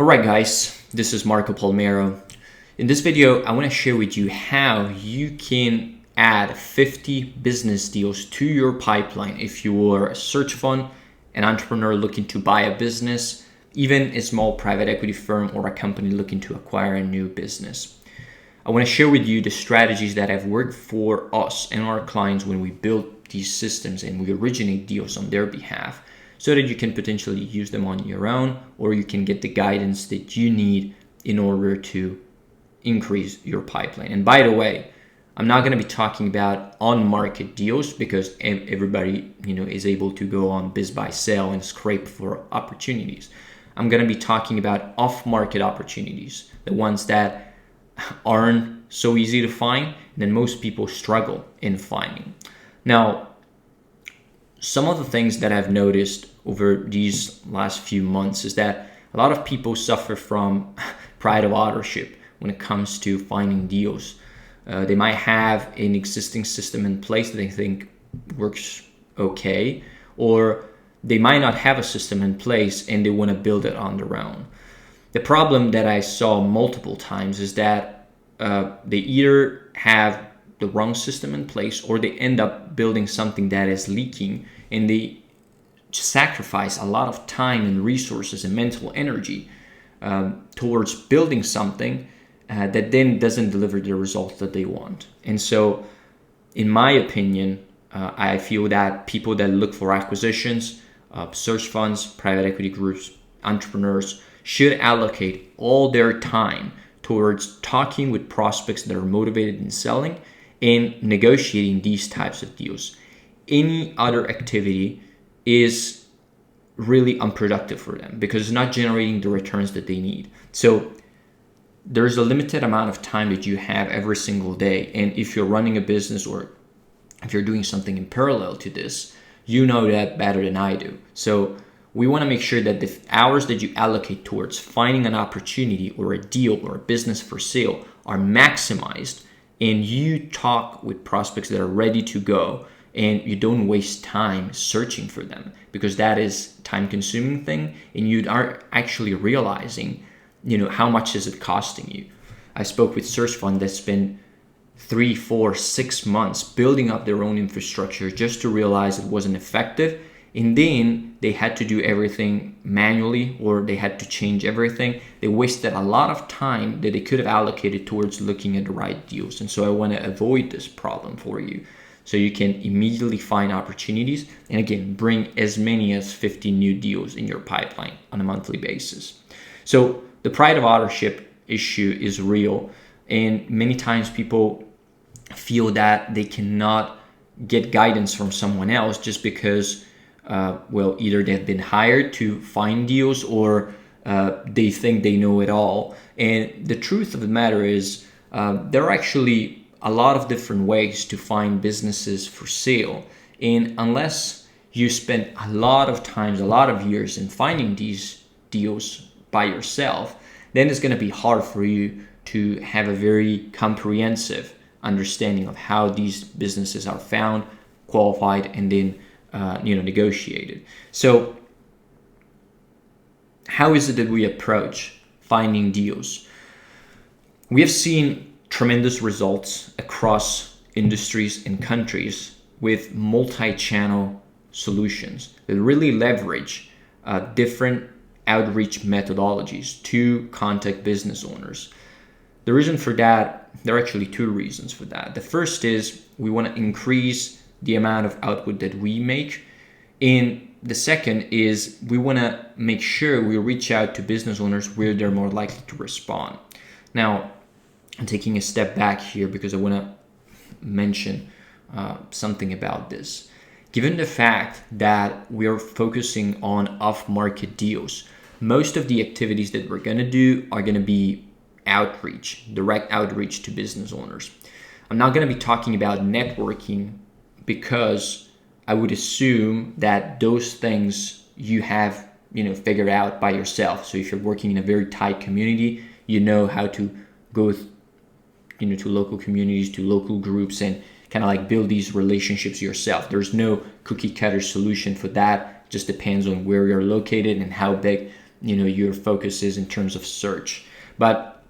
Alright guys, this is Marco Palmero. In this video, I want to share with you how you can add 50 business deals to your pipeline if you are a search fund, an entrepreneur looking to buy a business, even a small private equity firm or a company looking to acquire a new business. I want to share with you the strategies that have worked for us and our clients when we build these systems and we originate deals on their behalf, so that you can potentially use them on your own, or you can get the guidance that you need in order to increase your pipeline. And by the way, I'm not going to be talking about on-market deals because everybody is able to go on BizBuySell and scrape for opportunities. I'm going to be talking about off-market opportunities, the ones that aren't so easy to find and then most people struggle in finding. Now, some of the things that I've noticed over these last few months is that a lot of people suffer from pride of authorship when it comes to finding deals. They might have an existing system in place that they think works okay, or they might not have a system in place and they want to build it on their own. The problem that I saw multiple times is that they either have the wrong system in place or they end up building something that is leaking, and they sacrifice a lot of time and resources and mental energy towards building something that then doesn't deliver the results that they want. And so in my opinion, I feel that people that look for acquisitions, search funds, private equity groups, entrepreneurs should allocate all their time towards talking with prospects that are motivated in selling and negotiating these types of deals. Any other activity is really unproductive for them because it's not generating the returns that they need. So there's a limited amount of time that you have every single day. And if you're running a business or if you're doing something in parallel to this, you know that better than I do. So we want to make sure that the hours that you allocate towards finding an opportunity or a deal or a business for sale are maximized, and you talk with prospects that are ready to go, and you don't waste time searching for them, because that is a time-consuming thing, and you are actually realizing, how much is it costing you. I spoke with search fund that spent 3, 4, 6 months building up their own infrastructure just to realize it wasn't effective, and then they had to do everything manually or they had to change everything. They wasted a lot of time that they could have allocated towards looking at the right deals. And so I want to avoid this problem for you, so you can immediately find opportunities and again bring as many as 50 new deals in your pipeline on a monthly basis. So the pride of authorship issue is real, and many times people feel that they cannot get guidance from someone else just because either they've been hired to find deals or they think they know it all. And the truth of the matter is there are actually a lot of different ways to find businesses for sale. And unless you spend a lot of times, a lot of years in finding these deals by yourself, then it's going to be hard for you to have a very comprehensive understanding of how these businesses are found, qualified, and then negotiated. So how is it that we approach finding deals? We have seen tremendous results across industries and countries with multi-channel solutions that really leverage different outreach methodologies to contact business owners. The reason for that, there are actually two reasons for that. The first is we want to increase the amount of output that we make. And the second is we want to make sure we reach out to business owners where they're more likely to respond. Now, I'm taking a step back here because I want to mention something about this. Given the fact that we are focusing on off-market deals, most of the activities that we're going to do are going to be outreach, direct outreach to business owners. I'm not going to be talking about networking because I would assume that those things you have, figured out by yourself. So if you're working in a very tight community, you know how to go, to local communities, to local groups, and kind of like build these relationships yourself. There's no cookie cutter solution for that. It just depends on where you're located and how big your focus is in terms of search. But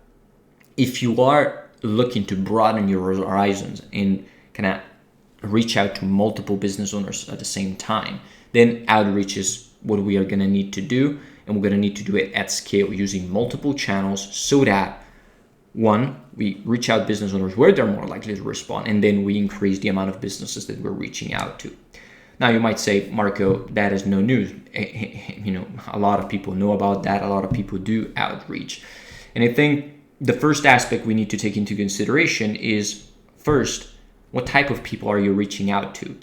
if you are looking to broaden your horizons and kind of reach out to multiple business owners at the same time, then outreach is what we are going to need to do. And we're going to need to do it at scale using multiple channels so that, one, we reach out business owners where they're more likely to respond, and then we increase the amount of businesses that we're reaching out to. Now you might say, Marco, that is no news. A lot of people know about that. A lot of people do outreach. And I think the first aspect we need to take into consideration is, first, what type of people are you reaching out to?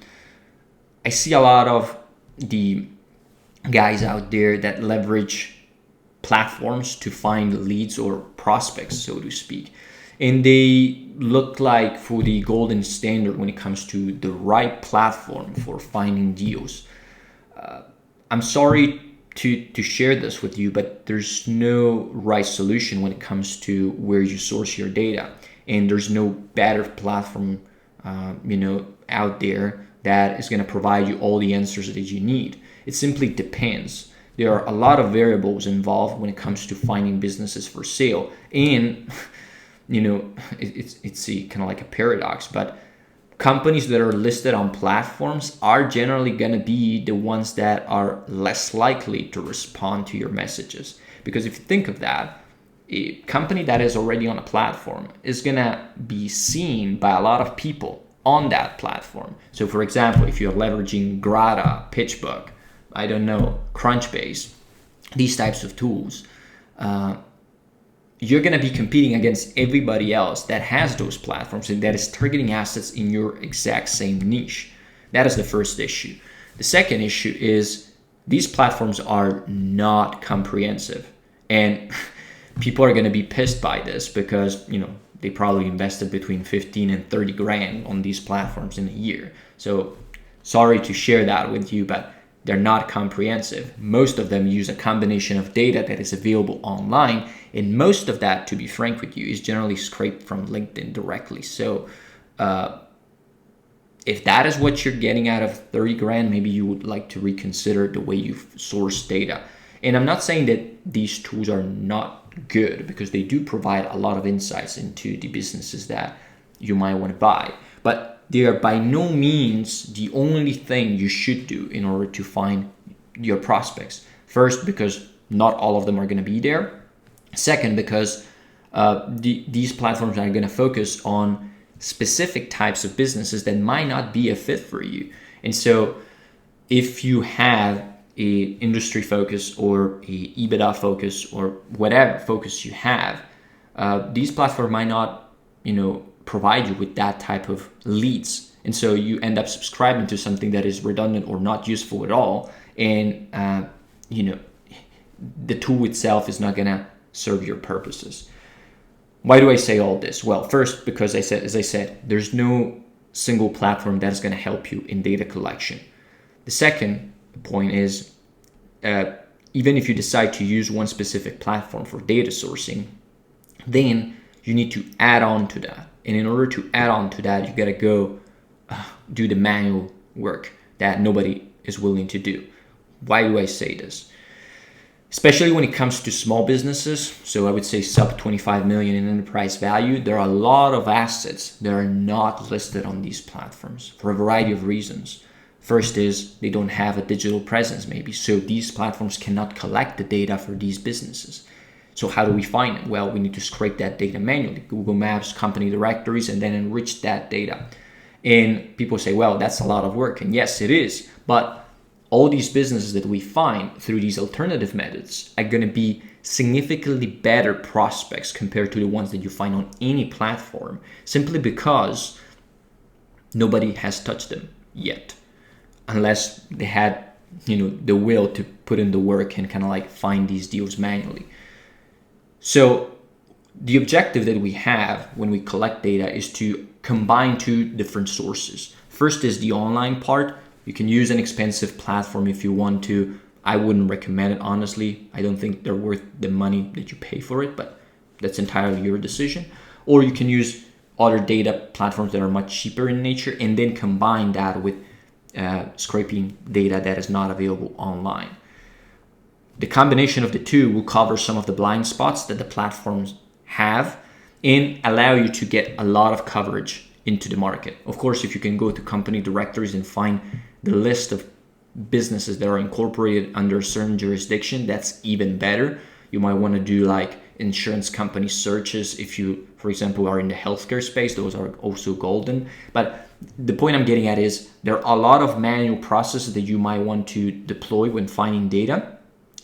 I see a lot of the guys out there that leverage platforms to find leads or prospects, so to speak. And they look like for the golden standard when it comes to the right platform for finding deals. I'm sorry to share this with you, but there's no right solution when it comes to where you source your data. And there's no better platform, out there that is going to provide you all the answers that you need. It simply depends. There are a lot of variables involved when it comes to finding businesses for sale. And, it's kind of like a paradox, but companies that are listed on platforms are generally going to be the ones that are less likely to respond to your messages. Because if you think of that, a company that is already on a platform is going to be seen by a lot of people on that platform. So for example, if you're leveraging Grata, PitchBook, Crunchbase, these types of tools, you're going to be competing against everybody else that has those platforms and that is targeting assets in your exact same niche. That is the first issue. The second issue is these platforms are not comprehensive, and people are going to be pissed by this because, they probably invested between 15 and 30 grand on these platforms in a year. So sorry to share that with you, but they're not comprehensive. Most of them use a combination of data that is available online, and most of that, to be frank with you, is generally scraped from LinkedIn directly. So if that is what you're getting out of 30 grand, maybe you would like to reconsider the way you source data. And I'm not saying that these tools are not good, because they do provide a lot of insights into the businesses that you might want to buy. But they are by no means the only thing you should do in order to find your prospects. First, because not all of them are going to be there. Second, because these platforms are going to focus on specific types of businesses that might not be a fit for you. And so if you have a industry focus or a EBITDA focus or whatever focus you have, these platforms might not, provide you with that type of leads. And so you end up subscribing to something that is redundant or not useful at all. And, the tool itself is not going to serve your purposes. Why do I say all this? Well, first, because as I said, there's no single platform that is going to help you in data collection. The second point is, even if you decide to use one specific platform for data sourcing, then you need to add on to that. And in order to add on to that, you got to go do the manual work that nobody is willing to do. Why do I say this? Especially when it comes to small businesses, so I would say sub 25 million in enterprise value, there are a lot of assets that are not listed on these platforms for a variety of reasons. First is they don't have a digital presence maybe, so these platforms cannot collect the data for these businesses. So how do we find it? Well, we need to scrape that data manually, Google Maps, company directories, and then enrich that data. And people say, well, that's a lot of work. And yes, it is. But all these businesses that we find through these alternative methods are going to be significantly better prospects compared to the ones that you find on any platform, simply because nobody has touched them yet, unless they had, the will to put in the work and kind of like find these deals manually. So the objective that we have when we collect data is to combine two different sources. First is the online part. You can use an expensive platform if you want to. I wouldn't recommend it, honestly. I don't think they're worth the money that you pay for it, but that's entirely your decision. Or you can use other data platforms that are much cheaper in nature and then combine that with scraping data that is not available online. the combination of the two will cover some of the blind spots that the platforms have and allow you to get a lot of coverage into the market. Of course, if you can go to company directories and find the list of businesses that are incorporated under a certain jurisdiction, that's even better. You might want to do like insurance company searches. If you, for example, are in the healthcare space, those are also golden. But the point I'm getting at is there are a lot of manual processes that you might want to deploy when finding data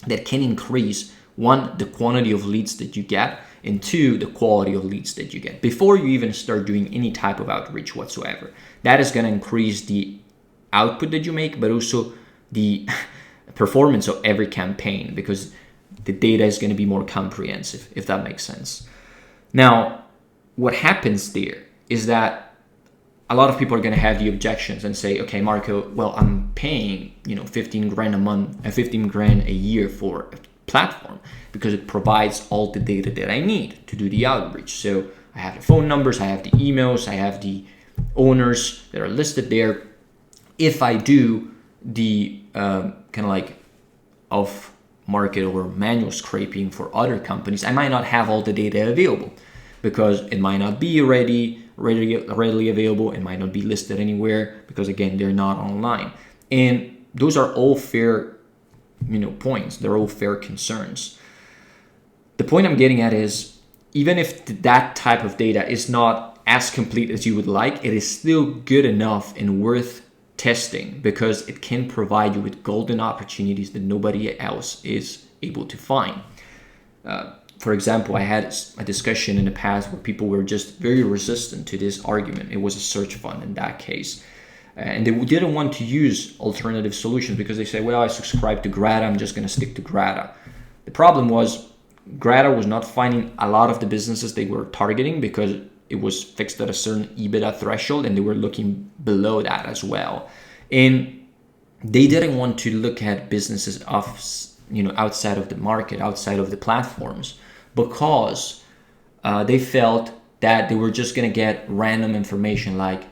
that can increase, one, the quantity of leads that you get, and two, the quality of leads that you get before you even start doing any type of outreach whatsoever. That is going to increase the output that you make, but also the performance of every campaign, because the data is going to be more comprehensive, if that makes sense. Now, what happens there is that a lot of people are going to have the objections and say, okay, Marco, well, I'm paying, 15 grand a month, 15 grand a year for a platform because it provides all the data that I need to do the outreach. So I have the phone numbers, I have the emails, I have the owners that are listed there. If I do the kind of like off market or manual scraping for other companies, I might not have all the data available because it might not be readily available. It might not be listed anywhere because, again, they're not online. And those are all fair, points. They're all fair concerns. The point I'm getting at is, even if that type of data is not as complete as you would like, it is still good enough and worth testing because it can provide you with golden opportunities that nobody else is able to find. For example, I had a discussion in the past where people were just very resistant to this argument. It was a search fund in that case. And they didn't want to use alternative solutions because they say, well, I subscribe to Grata, I'm just going to stick to Grata. The problem was Grata was not finding a lot of the businesses they were targeting because it was fixed at a certain EBITDA threshold and they were looking below that as well. And they didn't want to look at businesses outside of the market, outside of the platforms, because they felt that they were just going to get random information like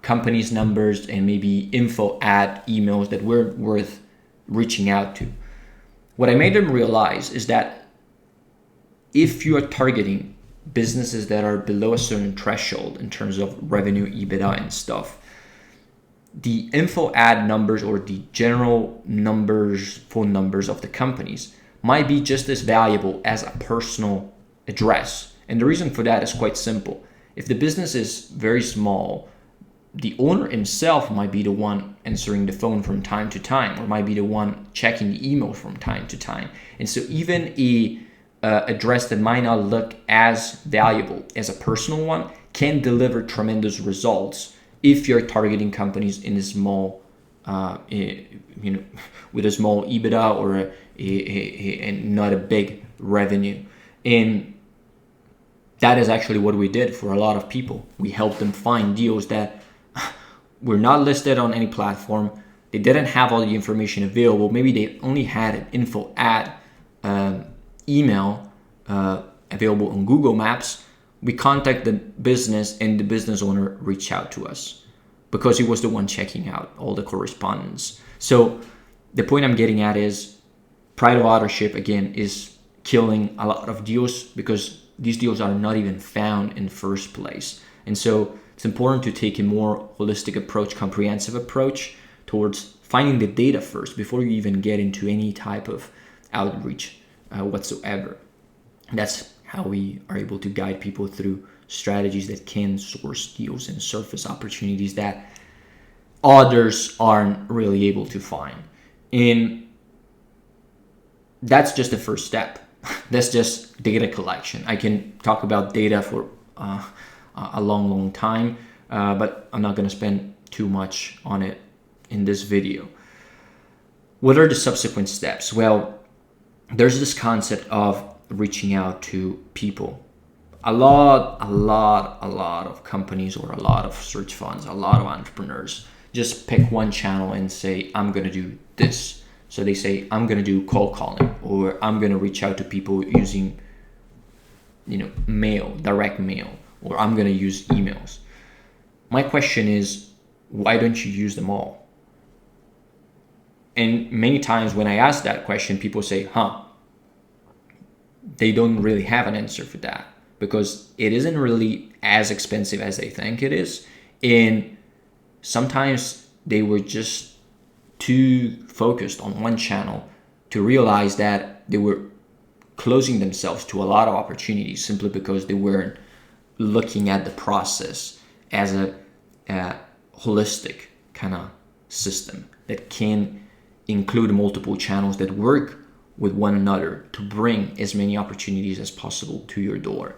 companies' numbers and maybe info ad emails that weren't worth reaching out to. What I made them realize is that if you are targeting businesses that are below a certain threshold in terms of revenue, EBITDA and stuff, the info ad numbers or the general numbers, phone numbers of the companies might be just as valuable as a personal address. And the reason for that is quite simple. If the business is very small, the owner himself might be the one answering the phone from time to time, or might be the one checking the email from time to time. And so even a address that might not look as valuable as a personal one can deliver tremendous results if you're targeting companies in a small, with a small EBITDA or and not a big revenue. And that is actually what we did for a lot of people. We helped them find deals that were not listed on any platform. They didn't have all the information available. Maybe they only had an info ad email available on Google Maps. We contact the business and the business owner reached out to us because he was the one checking out all the correspondence. So the point I'm getting at is pride of authorship, again, is killing a lot of deals because these deals are not even found in the first place. And so it's important to take a more holistic approach, comprehensive approach towards finding the data first before you even get into any type of outreach whatsoever. That's how we are able to guide people through strategies that can source deals and surface opportunities that others aren't really able to find. And that's just the first step. That's just data collection. I can talk about data for a long time, but I'm not going to spend too much on it in this video. What are the subsequent steps? Well, there's this concept of reaching out to people. A lot of companies or a lot of search funds, a lot of entrepreneurs just pick one channel and say, I'm going to do this. So they say, I'm going to do cold calling, or I'm going to reach out to people using, mail, direct mail, or I'm going to use emails. My question is, why don't you use them all? And many times when I ask that question, people say, they don't really have an answer for that because it isn't really as expensive as they think it is. And sometimes they were just too focused on one channel to realize that they were closing themselves to a lot of opportunities simply because they weren't looking at the process as a holistic kind of system that can include multiple channels that work with one another to bring as many opportunities as possible to your door.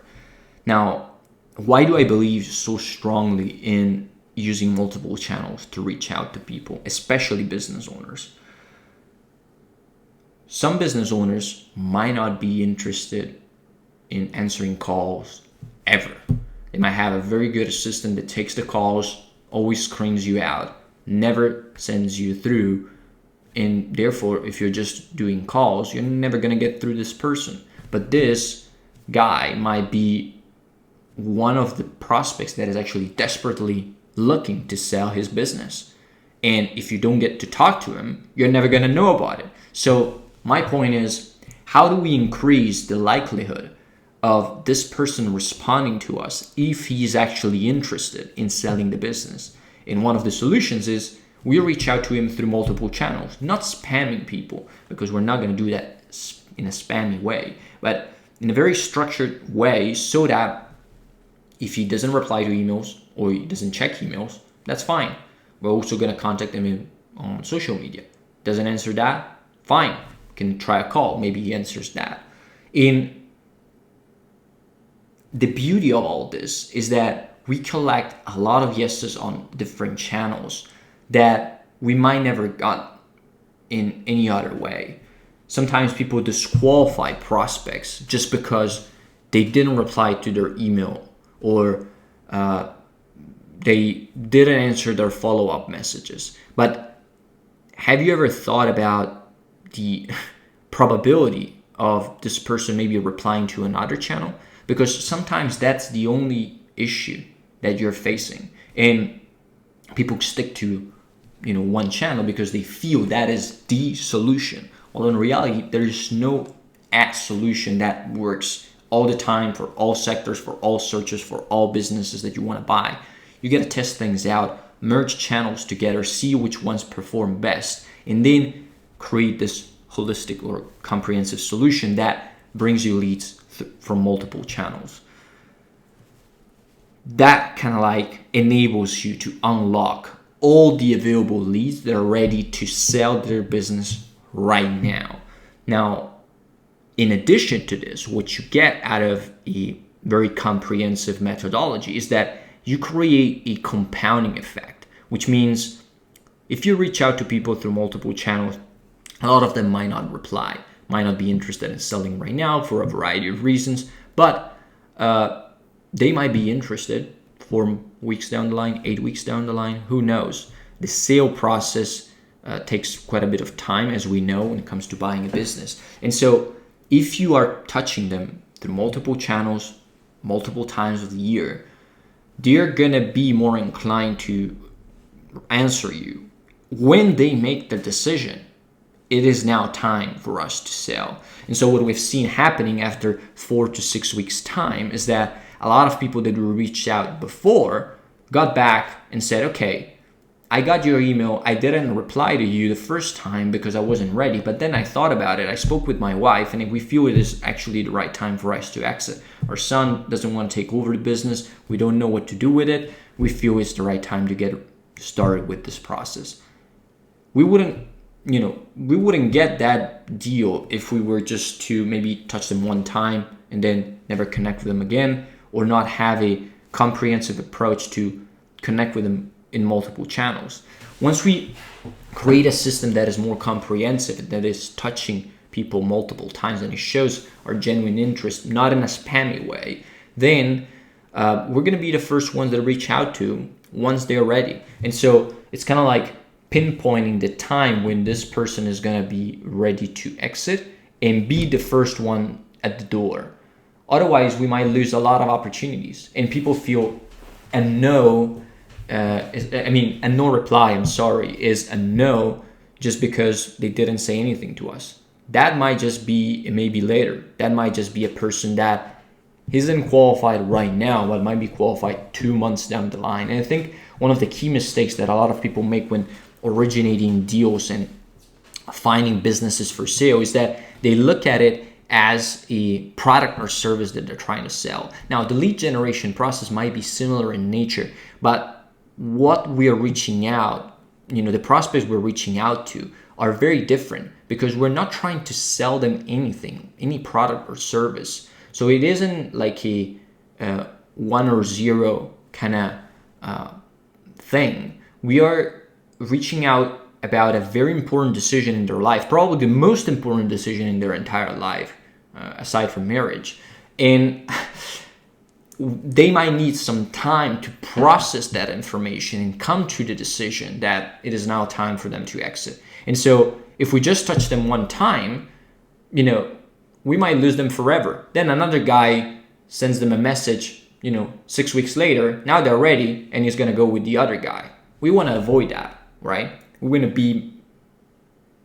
Now, why do I believe so strongly in using multiple channels to reach out to people, especially business owners? Some business owners might not be interested in answering calls ever. They might have a very good assistant that takes the calls, always screens you out, never sends you through. And therefore, if you're just doing calls, you're never going to get through this person. But this guy might be one of the prospects that is actually desperately looking to sell his business. And if you don't get to talk to him, you're never going to know about it. So my point is, how do we increase the likelihood of this person responding to us if he's actually interested in selling the business? And one of the solutions is we reach out to him through multiple channels, not spamming people, because we're not going to do that in a spammy way, but in a very structured way so that if he doesn't reply to emails or he doesn't check emails, that's fine. We're also going to contact him on social media. Doesn't answer that? Fine. Can try a call. Maybe he answers that. In the beauty of all this is that we collect a lot of yeses on different channels that we might never got in any other way. Sometimes people disqualify prospects just because they didn't reply to their email or they didn't answer their follow-up messages. But have you ever thought about the probability of this person maybe replying to another channel? Because sometimes that's the only issue that you're facing. And people stick to one channel because they feel that is the solution. Well, in reality, there is no solution that works all the time for all sectors, for all searches, for all businesses that you want to buy. You got to test things out, merge channels together, see which ones perform best, and then create this holistic or comprehensive solution that brings you leads from multiple channels. That kind of enables you to unlock all the available leads that are ready to sell their business right now. Now, in addition to this, what you get out of a very comprehensive methodology is that you create a compounding effect, which means if you reach out to people through multiple channels, a lot of them might not reply, might not be interested in selling right now for a variety of reasons, but they might be interested 4 weeks down the line, 8 weeks down the line, who knows? The sale process takes quite a bit of time, as we know, when it comes to buying a business. And so if you are touching them through multiple channels, multiple times of the year, they're going to be more inclined to answer you when they make the decision. It is now time for us to sell. And so what we've seen happening after 4 to 6 weeks time is that a lot of people that reached out before got back and said, okay, I got your email. I didn't reply to you the first time because I wasn't ready. But then I thought about it. I spoke with my wife, and we feel it is actually the right time for us to exit. Our son doesn't want to take over the business. We don't know what to do with it. We feel it's the right time to get started with this process. We wouldn't get that deal if we were just to maybe touch them one time and then never connect with them again, or not have a comprehensive approach to connect with them in multiple channels. Once we create a system that is more comprehensive, that is touching people multiple times, and it shows our genuine interest, not in a spammy way, then we're going to be the first ones that reach out to once they're ready. And so it's kind of like pinpointing the time when this person is going to be ready to exit and be the first one at the door. Otherwise, we might lose a lot of opportunities, and people feel a no reply, is a no just because they didn't say anything to us. That might just be, it may be later. That might just be a person that isn't qualified right now, but might be qualified 2 months down the line. And I think one of the key mistakes that a lot of people make when originating deals and finding businesses for sale is that they look at it as a product or service that they're trying to sell. Now, the lead generation process might be similar in nature, but what we are reaching out, the prospects we're reaching out to are very different, because we're not trying to sell them anything, any product or service. So it isn't like a 1 or 0 kind of thing. We are reaching out about a very important decision in their life, probably the most important decision in their entire life, aside from marriage. And they might need some time to process that information and come to the decision that it is now time for them to exit. And so if we just touch them one time, we might lose them forever. Then another guy sends them a message, 6 weeks later, now they're ready, and he's going to go with the other guy. We want to avoid that, right? We want to be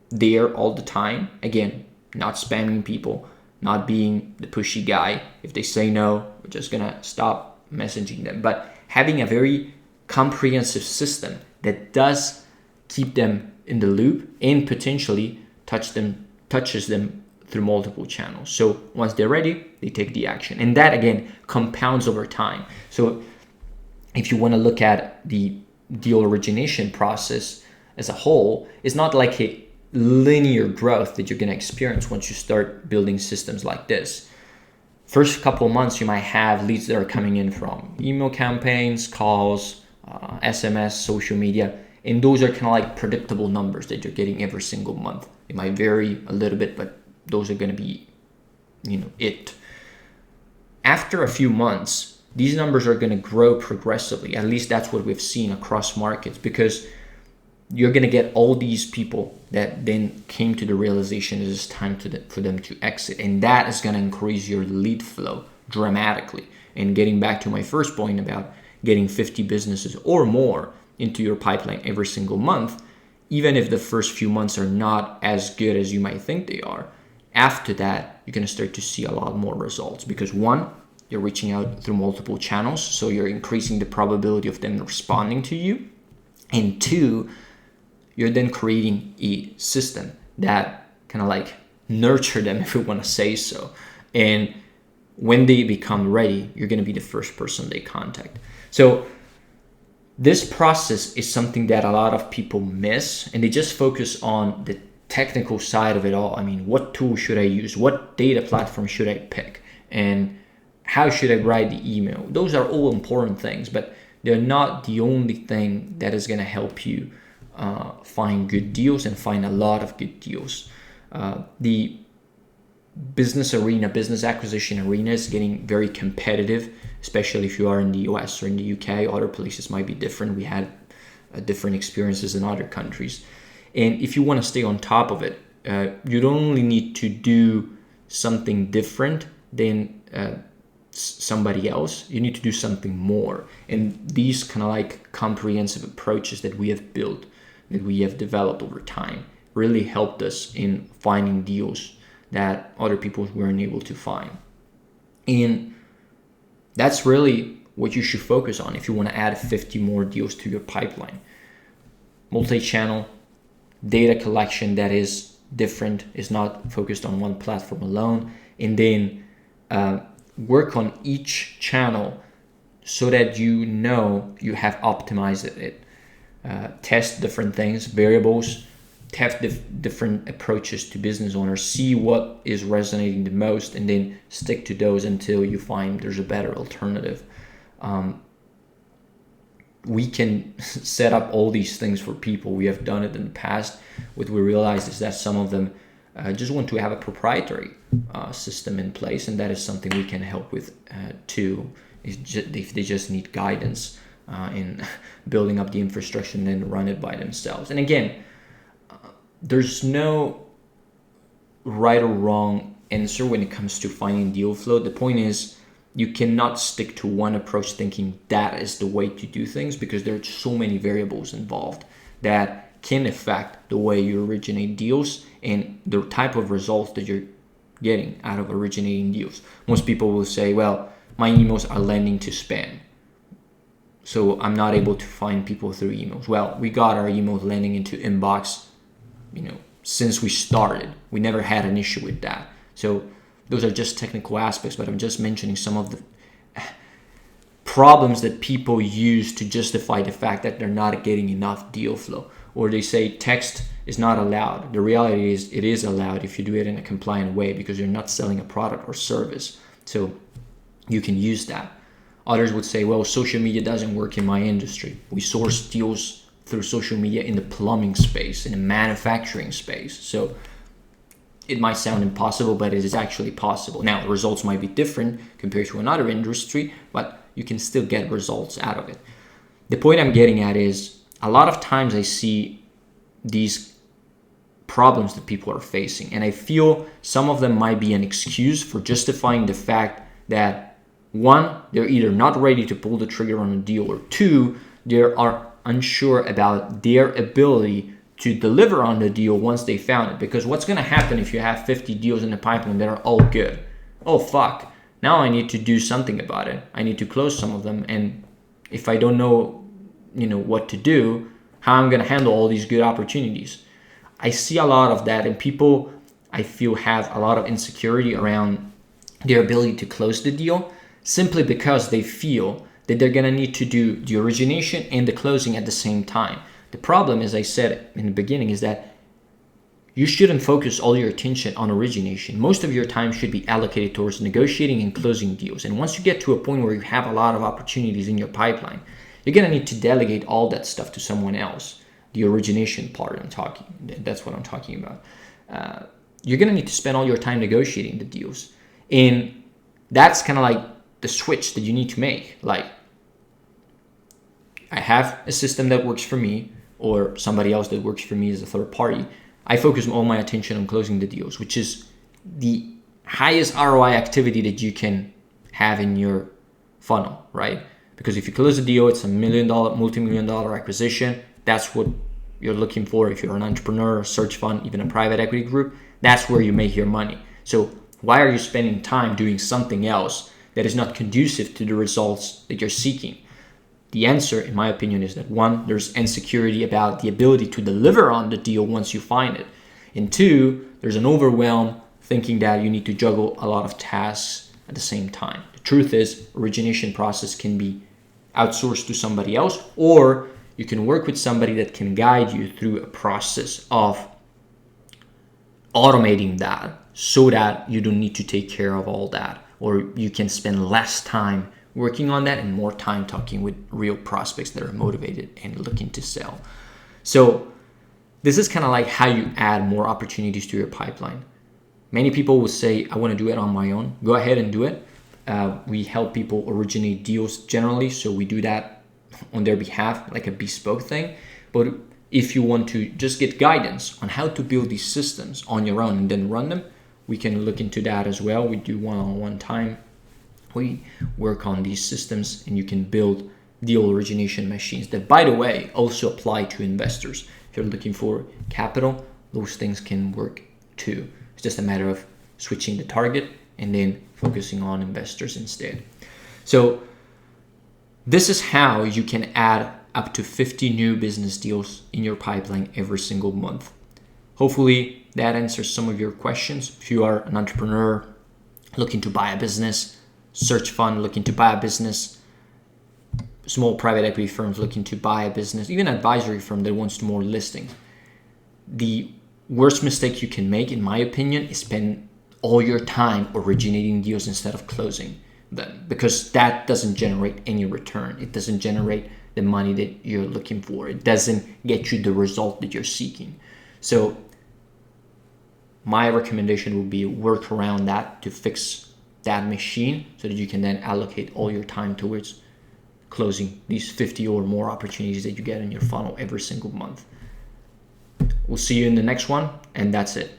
there all the time. Again, not spamming people, not being the pushy guy. If they say no, we're just going to stop messaging them. But having a very comprehensive system that does keep them in the loop and potentially touches them through multiple channels. So once they're ready, they take the action. And that, again, compounds over time. So if you want to look at the deal origination process as a whole, it's not like a linear growth that you're going to experience once you start building systems like this. First couple of months, you might have leads that are coming in from email campaigns, calls, SMS, social media. And those are kind of like predictable numbers that you're getting every single month. It might vary a little bit, but those are going to be, it. After a few months, these numbers are going to grow progressively. At least that's what we've seen across markets, because you're going to get all these people that then came to the realization it is time for them to exit. And that is going to increase your lead flow dramatically. And getting back to my first point about getting 50 businesses or more into your pipeline every single month, even if the first few months are not as good as you might think they are, after that, you're going to start to see a lot more results, because one, you're reaching out through multiple channels, so you're increasing the probability of them responding to you. And two, you're then creating a system that kind of like nurture them, if we want to say so. And when they become ready, you're going to be the first person they contact. So this process is something that a lot of people miss, and they just focus on the technical side of it all. I mean, what tool should I use? What data platform should I pick? And how should I write the email? Those are all important things, but they're not the only thing that is going to help you find good deals and find a lot of good deals. The business acquisition arena is getting very competitive, especially if you are in the US or in the UK. Other places might be different. We had different experiences in other countries. And if you want to stay on top of it, you don't only need to do something different than somebody else. You need to do something more. And these kind of like comprehensive approaches that we have built, that we have developed over time, really helped us in finding deals that other people weren't able to find. And that's really what you should focus on if you want to add 50 more deals to your pipeline. Multi-channel data collection that is different, is not focused on one platform alone, and then work on each channel so that you have optimized it. Test different things, variables, test different approaches to business owners, see what is resonating the most, and then stick to those until you find there's a better alternative. We can set up all these things for people. We have done it in the past. What we realized is that some of them just want to have a proprietary system in place, and that is something we can help with too, if they just need guidance in building up the infrastructure and then run it by themselves. And again, there's no right or wrong answer when it comes to finding deal flow. The point is, you cannot stick to one approach thinking that is the way to do things, because there are so many variables involved that can affect the way you originate deals and the type of results that you're getting out of originating deals. Most people will say, well, my emails are landing to spam, so I'm not able to find people through emails. Well, we got our emails landing into inbox, since we started. We never had an issue with that. So those are just technical aspects, but I'm just mentioning some of the problems that people use to justify the fact that they're not getting enough deal flow. Or they say text is not allowed. The reality is it is allowed if you do it in a compliant way, because you're not selling a product or service. So you can use that. Others would say, well, social media doesn't work in my industry. We source deals through social media in the plumbing space, in the manufacturing space. So it might sound impossible, but it is actually possible. Now, the results might be different compared to another industry, but you can still get results out of it. The point I'm getting at is, a lot of times I see these problems that people are facing, and I feel some of them might be an excuse for justifying the fact that, one, they're either not ready to pull the trigger on a deal, or two, they are unsure about their ability to deliver on the deal once they found it. Because what's going to happen if you have 50 deals in the pipeline that are all good? Oh, fuck. Now I need to do something about it. I need to close some of them. And if I don't know, what to do, how I'm going to handle all these good opportunities. I see a lot of that, and people, I feel, have a lot of insecurity around their ability to close the deal, simply because they feel that they're going to need to do the origination and the closing at the same time. The problem, as I said in the beginning, is that you shouldn't focus all your attention on origination. Most of your time should be allocated towards negotiating and closing deals. And once you get to a point where you have a lot of opportunities in your pipeline, you're going to need to delegate all that stuff to someone else. The origination part that's what I'm talking about. You're going to need to spend all your time negotiating the deals. And that's kind of like the switch that you need to make. Like, I have a system that works for me, or somebody else that works for me as a third party. I focus all my attention on closing the deals, which is the highest ROI activity that you can have in your funnel, right? Because if you close a deal, it's $1 million, multi-million-dollar acquisition. That's what you're looking for. If you're an entrepreneur, a search fund, even a private equity group, that's where you make your money. So why are you spending time doing something else that is not conducive to the results that you're seeking? The answer, in my opinion, is that, one, there's insecurity about the ability to deliver on the deal once you find it. And two, there's an overwhelm thinking that you need to juggle a lot of tasks at the same time. The truth is, origination process can be outsourced to somebody else, or you can work with somebody that can guide you through a process of automating that so that you don't need to take care of all that, or you can spend less time working on that and more time talking with real prospects that are motivated and looking to sell. So this is kind of like how you add more opportunities to your pipeline. Many people will say, I want to do it on my own. Go ahead and do it. We help people originate deals generally, so we do that on their behalf, like a bespoke thing. But if you want to just get guidance on how to build these systems on your own and then run them, we can look into that as well. We do one-on-one time. We work on these systems, and you can build deal origination machines that, by the way, also apply to investors. If you're looking for capital, those things can work too. It's just a matter of switching the target and then focusing on investors instead. So this is how you can add up to 50 new business deals in your pipeline every single month. Hopefully that answers some of your questions. If you are an entrepreneur looking to buy a business, search fund looking to buy a business, small private equity firms looking to buy a business, even advisory firm that wants more listings. The worst mistake you can make, in my opinion, is spend all your time originating deals instead of closing them, because that doesn't generate any return. It doesn't generate the money that you're looking for. It doesn't get you the result that you're seeking. So my recommendation would be work around that to fix that machine so that you can then allocate all your time towards closing these 50 or more opportunities that you get in your funnel every single month. We'll see you in the next one, and that's it.